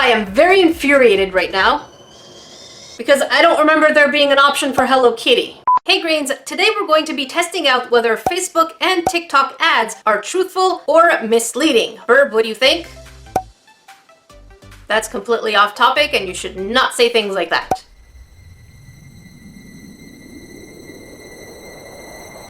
I am very infuriated right now because I don't remember there being an option for Hello Kitty. Hey Grains, today we're going to be testing out whether Facebook and TikTok ads are truthful or misleading. Herb, what do you think? That's completely off topic and you should not say things like that.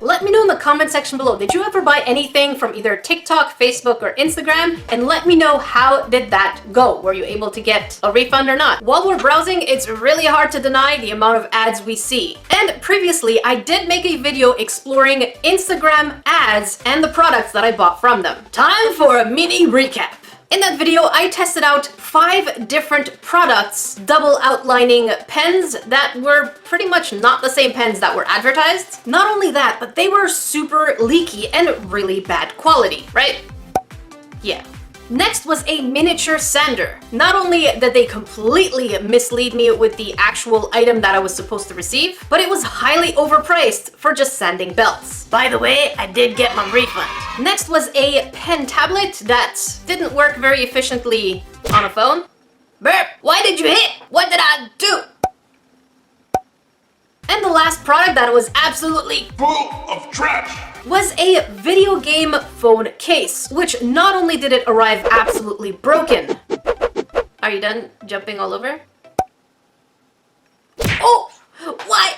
Let me know in the comment section below, did you ever buy anything from either TikTok, Facebook, or Instagram? And let me know, how did that go? Were you able to get a refund or not? While we're browsing, it's really hard to deny the amount of ads we see. And previously, I did make a video exploring Instagram ads and the products that I bought from them. Time for a mini recap. In that video, I tested out 5 different products, double outlining pens that were pretty much not the same pens that were advertised. Not only that, but they were super leaky and really bad quality, right? Yeah. Next was a miniature sander. Not only did they completely mislead me with the actual item that I was supposed to receive, but it was highly overpriced for just sanding belts. By the way, I did get my refund. Next was a pen tablet that didn't work very efficiently on a phone. Burp, why did you hit? What did I do? And the last product that was absolutely full of trash was a video game phone case, which not only did it arrive absolutely broken. Are you done jumping all over? Oh, why?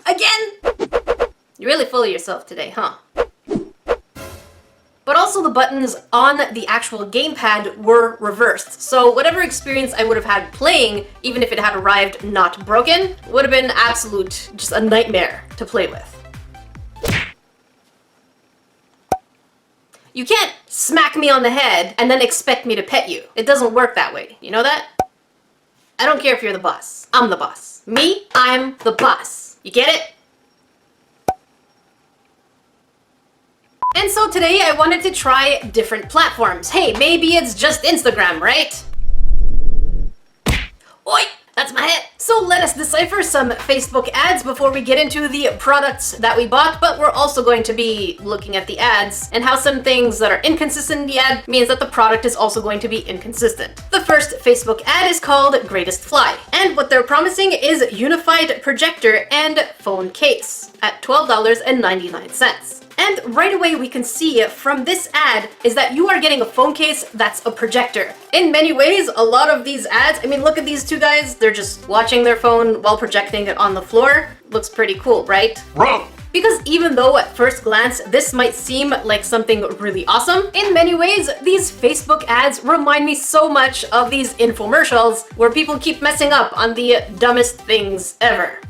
Again? You're really full of yourself today, huh? But also the buttons on the actual gamepad were reversed. So whatever experience I would have had playing, even if it had arrived not broken, would have been absolute, just a nightmare to play with. You can't smack me on the head and then expect me to pet you. It doesn't work that way. You know that? I don't care if you're the boss. I'm the boss. Me, I'm the boss. You get it? And so today I wanted to try different platforms. Hey, maybe it's just Instagram, right? Oi, that's my head. So let us decipher some Facebook ads before we get into the products that we bought, but we're also going to be looking at the ads and how some things that are inconsistent in the ad means that the product is also going to be inconsistent. The first Facebook ad is called Greatest Fly, and what they're promising is unified projector and phone case at $12.99. And right away we can see from this ad is that you are getting a phone case that's a projector. In many ways, a lot of these ads, I mean, look at these two guys, they're just watching their phone while projecting it on the floor. Looks pretty cool, right? Wrong! Because even though at first glance this might seem like something really awesome, in many ways these Facebook ads remind me so much of these infomercials where people keep messing up on the dumbest things ever.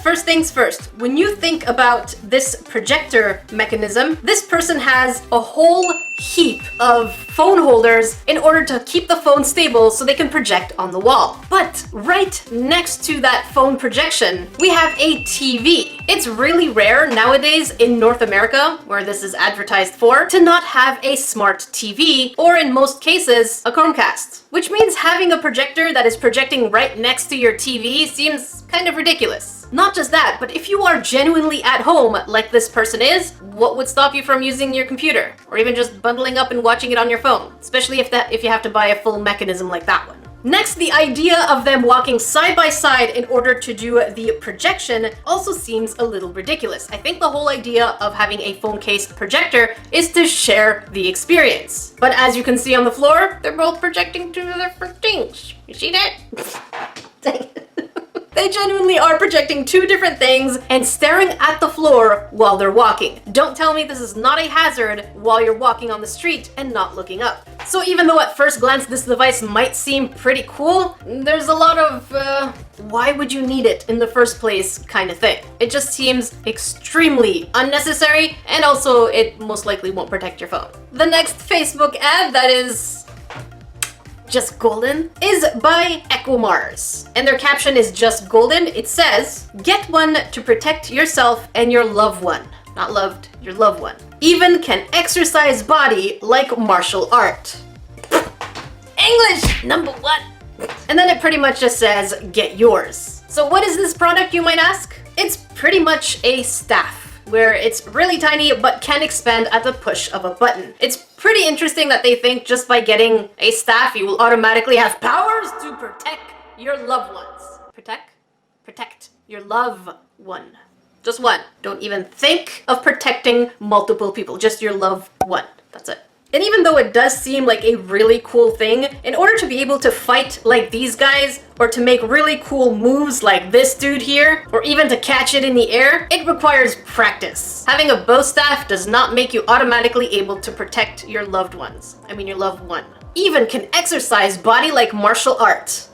First things first, when you think about this projector mechanism, this person has a whole heap of phone holders in order to keep the phone stable so they can project on the wall. But right next to that phone projection, we have a TV. It's really rare nowadays in North America, where this is advertised for, to not have a smart TV, or in most cases, a Chromecast. Which means having a projector that is projecting right next to your TV seems kind of ridiculous. Not just that, but if you are genuinely at home like this person is, what would stop you from using your computer? Or even just bundling up and watching it on your phone? Especially if you have to buy a full mechanism like that one. Next, the idea of them walking side by side in order to do the projection also seems a little ridiculous. I think the whole idea of having a phone case projector is to share the experience. But as you can see on the floor, they're both projecting two different things. You see that? Dang it. They genuinely are projecting two different things and staring at the floor while they're walking. Don't tell me this is not a hazard while you're walking on the street and not looking up. So even though at first glance this device might seem pretty cool, there's a lot of why would you need it in the first place kind of thing. It just seems extremely unnecessary, and also it most likely won't protect your phone. The next Facebook ad that is just golden is by EcoMars, and their caption is just golden. It says, "Get one to protect yourself and your loved one." Not loved, your loved one. "Even can exercise body like martial art." English #1. And then it pretty much just says, get yours. So what is this product, you might ask? It's pretty much a staff, where it's really tiny but can expand at the push of a button. It's pretty interesting that they think just by getting a staff, you will automatically have powers to protect your loved ones. Protect your loved one. Just one. Don't even think of protecting multiple people, just your loved one. That's it. And even though it does seem like a really cool thing, in order to be able to fight like these guys, or to make really cool moves like this dude here, or even to catch it in the air, it requires practice. Having a bow staff does not make you automatically able to protect your loved ones. I mean your loved one. Even can exercise body like martial art.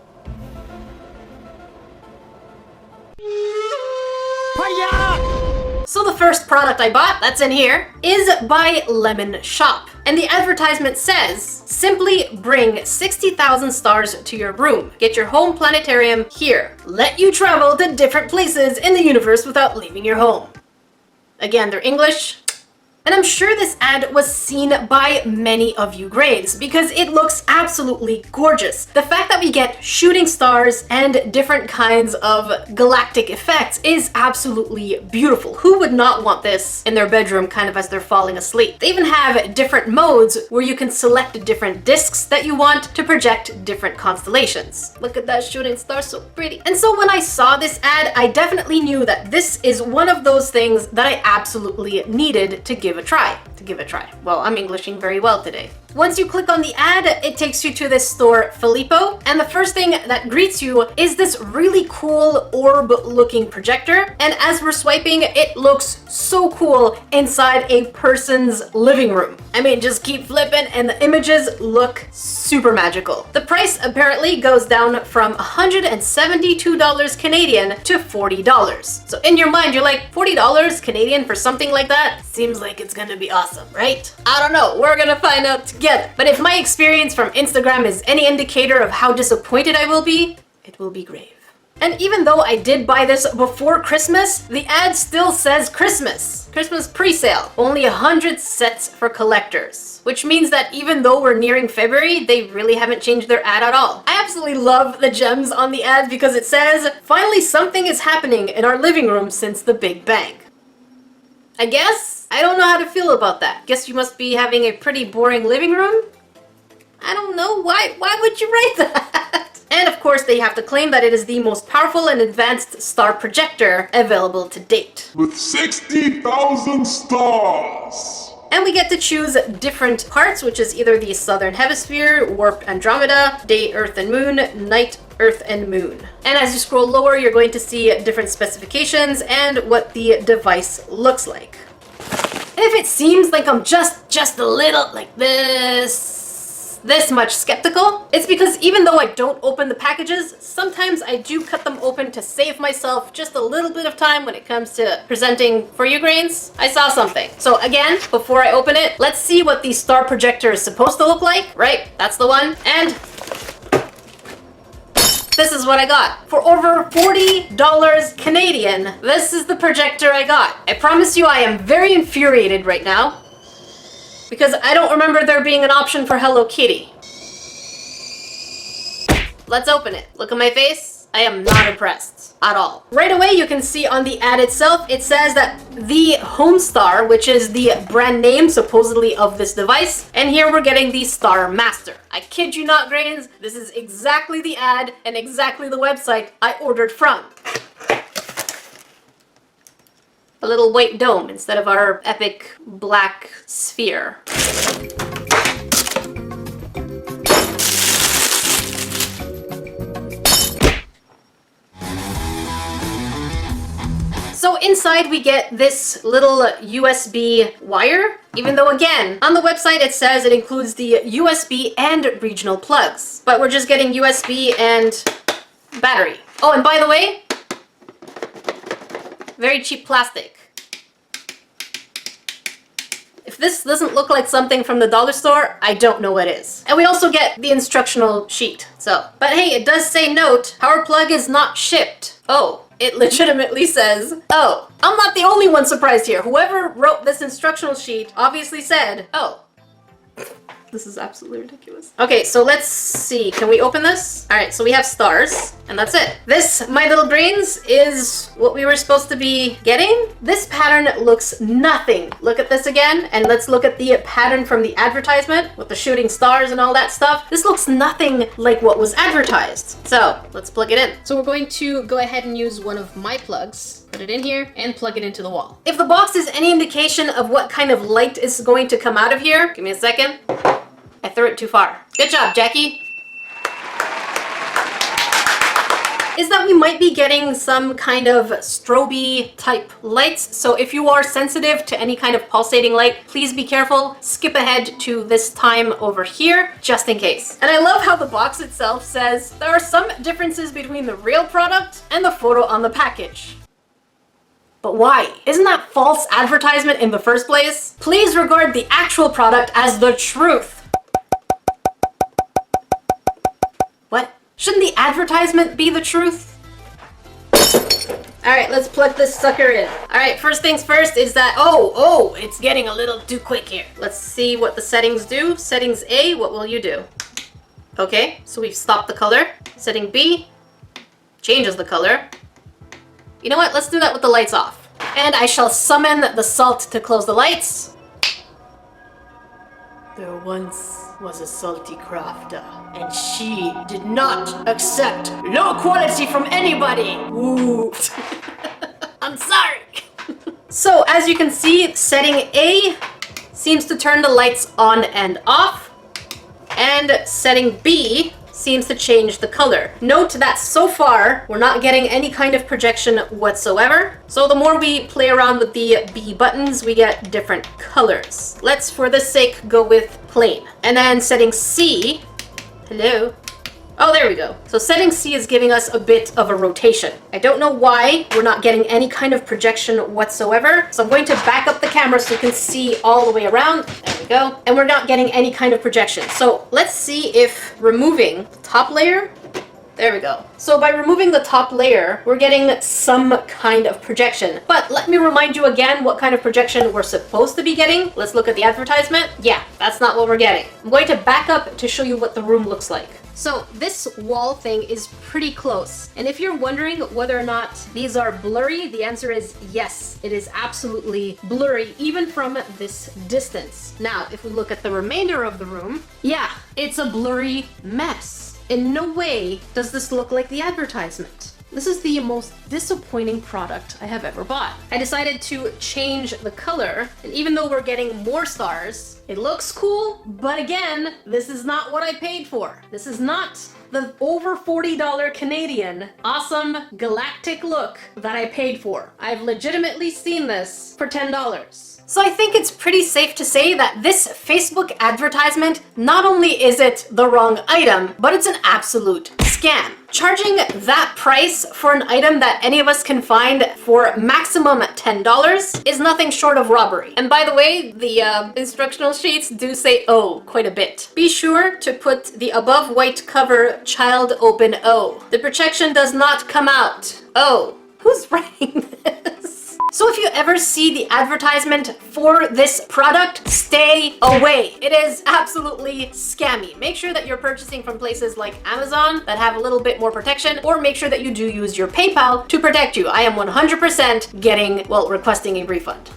So the first product I bought, that's in here, is by Lemon Shop. And the advertisement says, simply bring 60,000 stars to your room. Get your home planetarium here. Let you travel to different places in the universe without leaving your home. Again, they're English. And I'm sure this ad was seen by many of you grains because it looks absolutely gorgeous. The fact that we get shooting stars and different kinds of galactic effects is absolutely beautiful. Who would not want this in their bedroom kind of as they're falling asleep? They even have different modes where you can select different discs that you want to project different constellations. Look at that shooting star, so pretty. And so when I saw this ad, I definitely knew that this is one of those things that I absolutely needed to give a try. Well, I'm Englishing very well today. Once you click on the ad, it takes you to this store, Filippo, and the first thing that greets you is this really cool orb-looking projector. And as we're swiping, it looks so cool inside a person's living room. I mean, just keep flipping and the images look super magical. The price apparently goes down from $172 Canadian to $40. So in your mind, you're like, $40 Canadian for something like that? Seems like it's gonna be awesome, right? I don't know, we're gonna find out together. But if my experience from Instagram is any indicator of how disappointed I will be, it will be grave. And even though I did buy this before Christmas, the ad still says Christmas. Christmas pre-sale. Only 100 sets for collectors. Which means that even though we're nearing February, they really haven't changed their ad at all. I absolutely love the gems on the ads because it says, finally something is happening in our living room since the Big Bang. I guess? I don't know how to feel about that. Guess you must be having a pretty boring living room? I don't know. Why would you write that? And of course, they have to claim that it is the most powerful and advanced star projector available to date. With 60,000 stars! And we get to choose different parts, which is either the southern hemisphere, warp Andromeda, day, Earth and moon, night, Earth and moon. And as you scroll lower, you're going to see different specifications and what the device looks like. And if it seems like I'm just a little like this much skeptical, it's because even though I don't open the packages, sometimes I do cut them open to save myself just a little bit of time when it comes to presenting for you grains. I saw something. So again, before I open it, let's see what the star projector is supposed to look like. Right, that's the one. And this is what I got. For over $40 Canadian, this is the projector I got. I promise you I am very infuriated right now because I don't remember there being an option for Hello Kitty. Let's open it. Look at my face. I am not impressed at all. Right away, you can see on the ad itself, it says that the Homestar, which is the brand name supposedly of this device, and here we're getting the Star Master. I kid you not, grains, this is exactly the ad and exactly the website I ordered from. A little white dome instead of our epic black sphere. So inside we get this little USB wire, even though again, on the website it says it includes the USB and regional plugs. But we're just getting USB and battery. Oh, and by the way, very cheap plastic. If this doesn't look like something from the dollar store, I don't know what is. And we also get the instructional sheet, so. But hey, it does say note, power plug is not shipped. Oh. It legitimately says, oh, I'm not the only one surprised here. Whoever wrote this instructional sheet obviously said, oh, This is absolutely ridiculous. Okay, so let's see. Can we open this? All right, so we have stars, and that's it. This, my little brains, is what we were supposed to be getting. This pattern looks nothing. Look at this again, and let's look at the pattern from the advertisement with the shooting stars and all that stuff. This looks nothing like what was advertised. So let's plug it in. So we're going to go ahead and use one of my plugs. Put it in here and plug it into the wall. If the box is any indication of what kind of light is going to come out of here, give me a second. I threw it too far. Good job, Jackie. Is that we might be getting some kind of strobe type lights. So if you are sensitive to any kind of pulsating light, please be careful. Skip ahead to this time over here, just in case. And I love how the box itself says there are some differences between the real product and the photo on the package. But why? Isn't that false advertisement in the first place? Please regard the actual product as the truth. What? Shouldn't the advertisement be the truth? All right, let's plug this sucker in. All right, first things first is that, oh, it's getting a little too quick here. Let's see what the settings do. Settings A, what will you do? Okay, so we've stopped the color. Setting B changes the color. You know what? Let's do that with the lights off. And I shall summon the salt to close the lights. There once was a salty crafter, and she did not accept low quality from anybody. Ooh. I'm sorry. So as you can see, setting A seems to turn the lights on and off, and setting B seems to change the color. Note that so far, we're not getting any kind of projection whatsoever. So the more we play around with the B buttons, we get different colors. Let's, for this sake, go with plain. And then setting C, hello. Oh, there we go. So setting C is giving us a bit of a rotation. I don't know why we're not getting any kind of projection whatsoever. So I'm going to back up the camera so you can see all the way around. There we go. And we're not getting any kind of projection. So let's see if removing the top layer, there we go. So by removing the top layer, we're getting some kind of projection. But let me remind you again what kind of projection we're supposed to be getting. Let's look at the advertisement. Yeah, that's not what we're getting. I'm going to back up to show you what the room looks like. So this wall thing is pretty close. And if you're wondering whether or not these are blurry, the answer is yes, it is absolutely blurry, even from this distance. Now, if we look at the remainder of the room, yeah, it's a blurry mess. In no way does this look like the advertisement. This is the most disappointing product I have ever bought. I decided to change the color, and even though we're getting more stars, it looks cool, but again, this is not what I paid for. This is not the over $40 Canadian awesome galactic look that I paid for. I've legitimately seen this for $10. So I think it's pretty safe to say that this Facebook advertisement, not only is it the wrong item, but it's an absolute scam. Charging that price for an item that any of us can find for maximum $10 is nothing short of robbery. And by the way, the instructional sheets do say O quite a bit. Be sure to put the above white cover child open O. The projection does not come out. Oh, who's writing this? So if you ever see the advertisement for this product, stay away. It is absolutely scammy. Make sure that you're purchasing from places like Amazon that have a little bit more protection, or make sure that you do use your PayPal to protect you. I am 100% requesting a refund.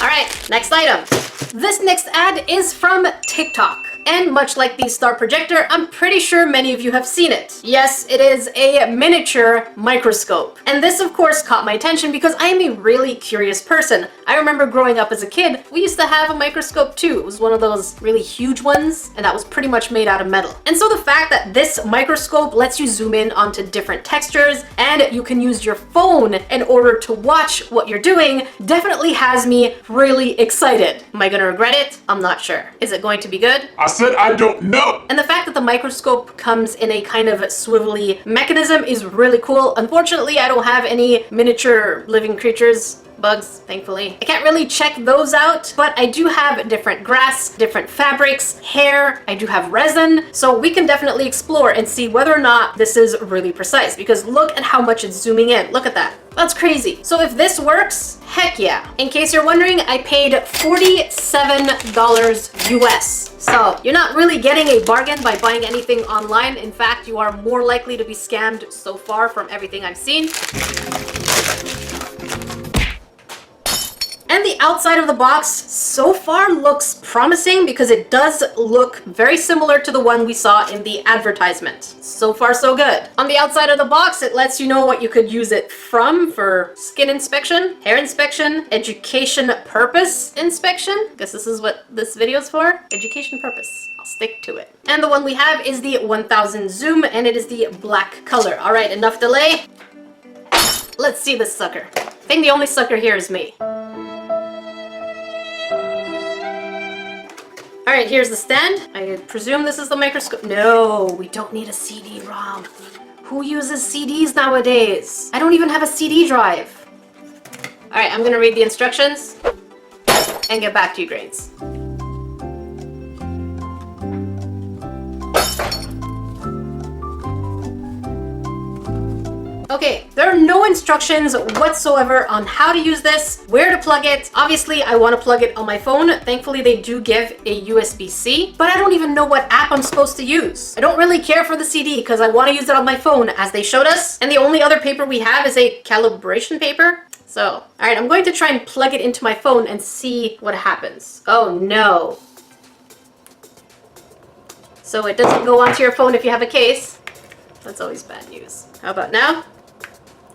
All right, next item. This next ad is from TikTok. And much like the Star Projector, I'm pretty sure many of you have seen it. Yes, it is a miniature microscope. And this, of course, caught my attention because I am a really curious person. I remember growing up as a kid, we used to have a microscope too. It was one of those really huge ones, and that was pretty much made out of metal. And so the fact that this microscope lets you zoom in onto different textures, and you can use your phone in order to watch what you're doing, definitely has me really excited. Am I gonna regret it? I'm not sure. Is it going to be good? I said I don't know. And the fact that the microscope comes in a kind of swivelly mechanism is really cool. Unfortunately, I don't have any miniature living creatures bugs, thankfully. I can't really check those out, but I do have different grass, different fabrics, hair, I do have resin, so we can definitely explore and see whether or not this is really precise, because look at how much it's zooming in. Look at that. That's crazy. So if this works, heck yeah. In case you're wondering, I paid $47 US. So you're not really getting a bargain by buying anything online. In fact, you are more likely to be scammed so far from everything I've seen. And the outside of the box so far looks promising because it does look very similar to the one we saw in the advertisement. So far, so good. On the outside of the box, it lets you know what you could use it from for skin inspection, hair inspection, education purpose inspection. Guess this is what this video is for. Education purpose. I'll stick to it. And the one we have is the 1000 zoom, and it is the black color. All right, enough delay. Let's see this sucker. I think the only sucker here is me. All right, here's the stand. I presume this is the microscope. No, we don't need a CD-ROM. Who uses CDs nowadays? I don't even have a CD drive. All right, I'm gonna read the instructions and get back to you, Grains. Okay, there are no instructions whatsoever on how to use this, where to plug it. Obviously, I want to plug it on my phone. Thankfully, they do give a USB-C, but I don't even know what app I'm supposed to use. I don't really care for the CD because I want to use it on my phone as they showed us. And the only other paper we have is a calibration paper. So, all right, I'm going to try and plug it into my phone and see what happens. Oh no. So it doesn't go onto your phone if you have a case. That's always bad news. How about now?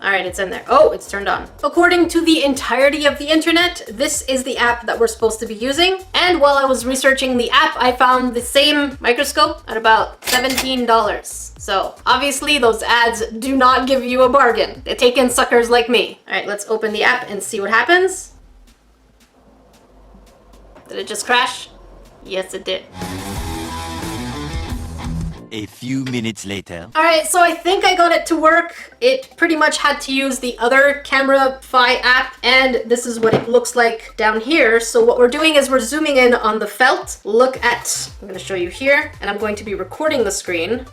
All right, it's in there. Oh, it's turned on. According to the entirety of the internet, this is the app that we're supposed to be using. And while I was researching the app, I found the same microscope at about $17. So obviously those ads do not give you a bargain. They take in suckers like me. All right, let's open the app and see what happens. Did it just crash? Yes, it did. A few minutes later. All right, so I think I got it to work. It pretty much had to use the other Camera-Fi app, and this is what it looks like down here. So what we're doing is we're zooming in on the felt. Look at, I'm gonna show you here, and I'm going to be recording the screen.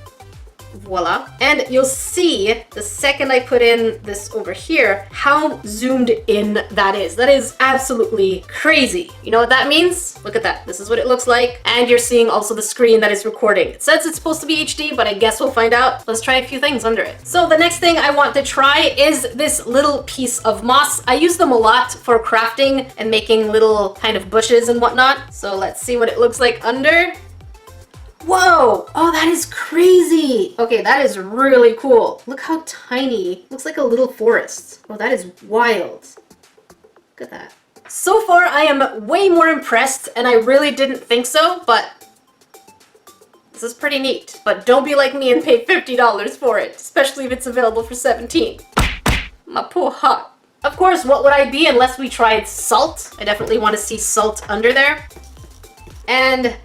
Voila. And you'll see the second I put in this over here, how zoomed in that is. That is absolutely crazy. You know what that means? Look at that. This is what it looks like. And you're seeing also the screen that is recording. It says it's supposed to be HD, but I guess we'll find out. Let's try a few things under it. So the next thing I want to try is this little piece of moss. I use them a lot for crafting and making little kind of bushes and whatnot. So let's see what it looks like under. Whoa! Oh, that is crazy! Okay, that is really cool. Look how tiny. Looks like a little forest. Oh, that is wild. Look at that. So far, I am way more impressed, and I really didn't think so, but this is pretty neat. But don't be like me and pay $50 for it, especially if it's available for $17. My poor heart. Of course, what would I be unless we tried salt? I definitely want to see salt under there. And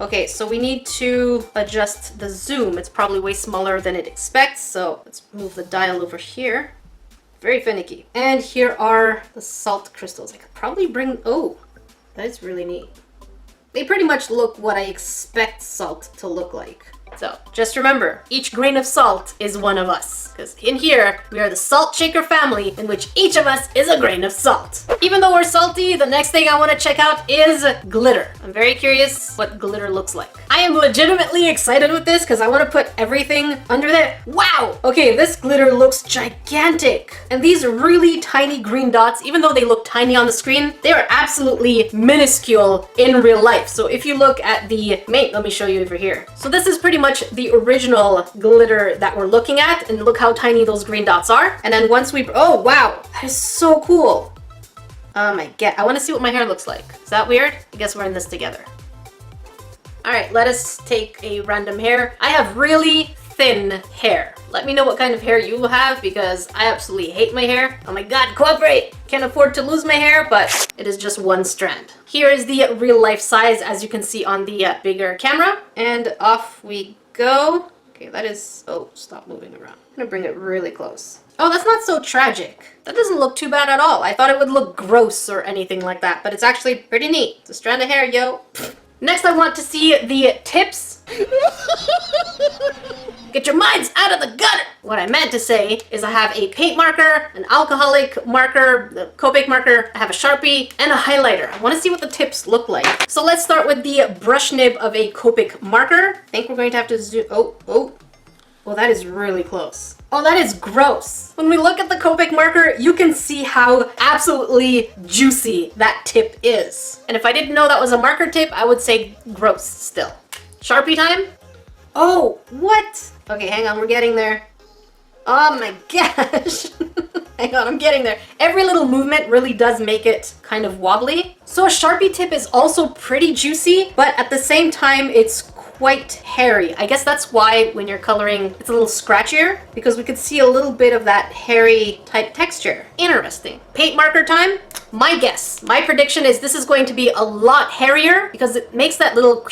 okay, so we need to adjust the zoom. It's probably way smaller than it expects, so let's move the dial over here. Very finicky. And here are the salt crystals. I could probably bring, oh, that is really neat. They pretty much look what I expect salt to look like. So just remember, each grain of salt is one of us. Because in here, we are the salt shaker family in which each of us is a grain of salt. Even though we're salty, the next thing I want to check out is glitter. I'm very curious what glitter looks like. I am legitimately excited with this because I want to put everything under there. Wow! Okay, this glitter looks gigantic. And these really tiny green dots, even though they look tiny on the screen, they are absolutely minuscule in real life. So if you look at the mate, let me show you over here. So this is pretty much the original glitter that we're looking at, and look how tiny those green dots are. And then once we, oh wow, that is so cool. I want to see what my hair looks like. Is that weird? I guess we're in this together. All right, let us take a random hair. I have really thin hair. Let me know what kind of hair you have because I absolutely hate my hair. Oh my God, cooperate! Can't afford to lose my hair, but it is just one strand. Here is the real life size, as you can see on the bigger camera. And off we go. Okay, that is... Oh, stop moving around. I'm gonna bring it really close. Oh, that's not so tragic. That doesn't look too bad at all. I thought it would look gross or anything like that, but it's actually pretty neat. It's a strand of hair, yo. Next, I want to see the tips. Get your minds out of the gutter! What I meant to say is I have a paint marker, an alcoholic marker, the Copic marker, I have a Sharpie, and a highlighter. I want to see what the tips look like. So let's start with the brush nib of a Copic marker. I think we're going to have to zoom... Oh, that is really close. Oh, that is gross. When we look at the Copic marker, you can see how absolutely juicy that tip is. And if I didn't know that was a marker tip, I would say gross still. Sharpie time? Oh, what? Okay, hang on, we're getting there. Oh my gosh. Hang on, I'm getting there. Every little movement really does make it kind of wobbly. So a Sharpie tip is also pretty juicy, but at the same time, it's quite hairy. I guess that's why when you're coloring, it's a little scratchier, because we could see a little bit of that hairy type texture. Interesting. Paint marker time. My guess, my prediction is this is going to be a lot hairier because it makes that little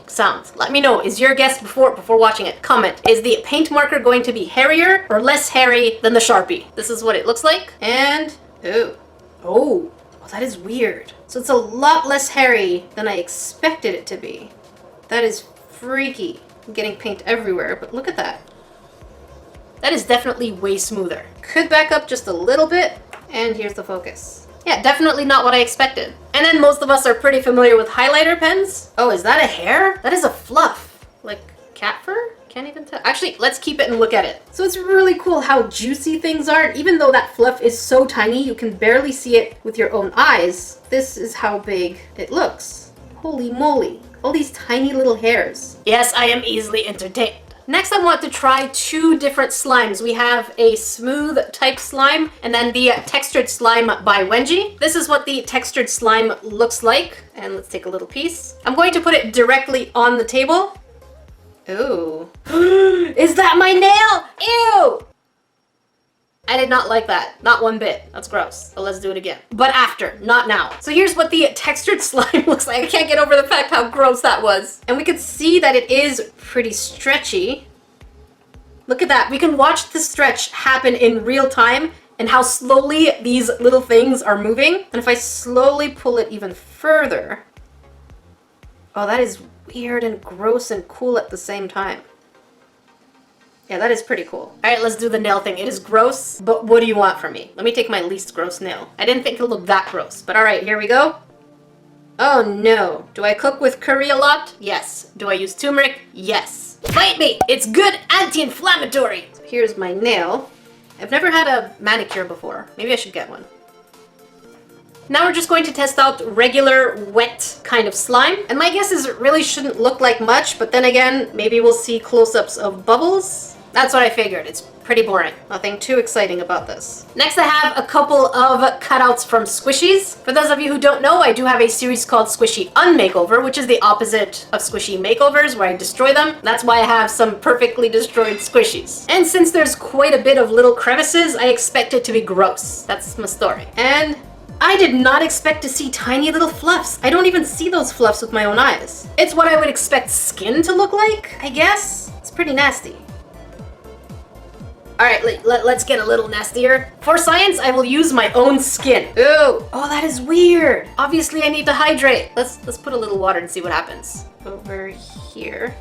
sound. Let me know, is your guess before watching it? Comment. Is the paint marker going to be hairier or less hairy than the Sharpie? This is what it looks like. And, oh, that is weird. So it's a lot less hairy than I expected it to be. That is freaky. I'm getting paint everywhere, but look at that. That is definitely way smoother. Could back up just a little bit, and here's the focus. Yeah, definitely not what I expected. And then most of us are pretty familiar with highlighter pens. Oh, is that a hair? That is a fluff. Like cat fur? Can't even tell. Actually, let's keep it and look at it. So it's really cool how juicy things are. Even though that fluff is so tiny, you can barely see it with your own eyes. This is how big it looks. Holy moly. All these tiny little hairs. Yes, I am easily entertained. Next, I want to try two different slimes. We have a smooth type slime and then the textured slime by Wenji. This is what the textured slime looks like. And let's take a little piece. I'm going to put it directly on the table. Ooh. Is that my nail? Ew! I did not like that. Not one bit. That's gross. So let's do it again. But after, not now. So here's what the textured slime looks like. I can't get over the fact how gross that was. And we can see that it is pretty stretchy. Look at that. We can watch the stretch happen in real time and how slowly these little things are moving. And if I slowly pull it even further, oh, that is weird and gross and cool at the same time. Yeah, that is pretty cool. All right, let's do the nail thing. It is gross, but what do you want from me? Let me take my least gross nail. I didn't think it looked that gross, but all right, here we go. Oh no. Do I cook with curry a lot? Yes. Do I use turmeric? Yes. Fight me! It's good anti-inflammatory! So here's my nail. I've never had a manicure before. Maybe I should get one. Now we're just going to test out regular wet kind of slime. And my guess is it really shouldn't look like much, but then again, maybe we'll see close-ups of bubbles. That's what I figured. It's pretty boring. Nothing too exciting about this. Next, I have a couple of cutouts from squishies. For those of you who don't know, I do have a series called Squishy Unmakeover, which is the opposite of squishy makeovers, where I destroy them. That's why I have some perfectly destroyed squishies. And since there's quite a bit of little crevices, I expect it to be gross. That's my story. And I did not expect to see tiny little fluffs. I don't even see those fluffs with my own eyes. It's what I would expect skin to look like, I guess. It's pretty nasty. All right, let's get a little nastier. For science, I will use my own skin. Ooh, oh, that is weird. Obviously, I need to hydrate. Let's put a little water and see what happens. Over here.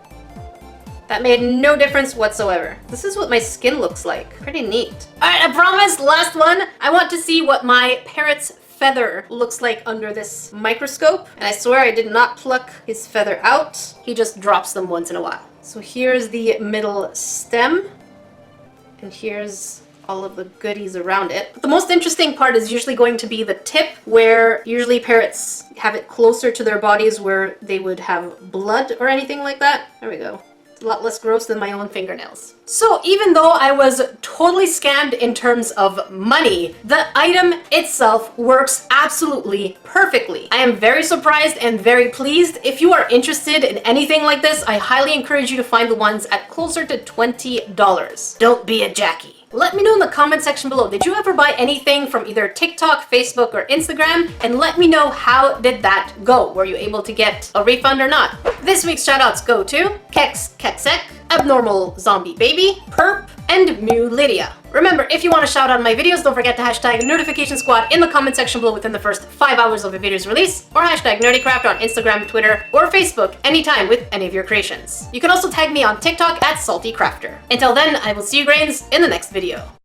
That made no difference whatsoever. This is what my skin looks like. Pretty neat. All right, I promise, last one. I want to see what my parrot's feather looks like under this microscope. And I swear I did not pluck his feather out. He just drops them once in a while. So here's the middle stem. And here's all of the goodies around it. But the most interesting part is usually going to be the tip, where usually parrots have it closer to their bodies where they would have blood or anything like that. There we go. It's a lot less gross than my own fingernails. So even though I was totally scammed in terms of money, the item itself works absolutely perfectly. I am very surprised and very pleased. If you are interested in anything like this, I highly encourage you to find the ones at closer to $20. Don't be a Jackie. Let me know in the comment section below, did you ever buy anything from either TikTok, Facebook, or Instagram? And let me know, how did that go? Were you able to get a refund or not? This week's shoutouts go to Kex Kexek, Abnormal Zombie Baby, Perp, and Mew Lydia. Remember, if you want to shout out my videos, don't forget to hashtag Notification Squad in the comment section below within the first 5 hours of a video's release, or hashtag NerdyCraft on Instagram, Twitter, or Facebook anytime with any of your creations. You can also tag me on TikTok at SaltyCrafter. Until then, I will see you grains in the next video.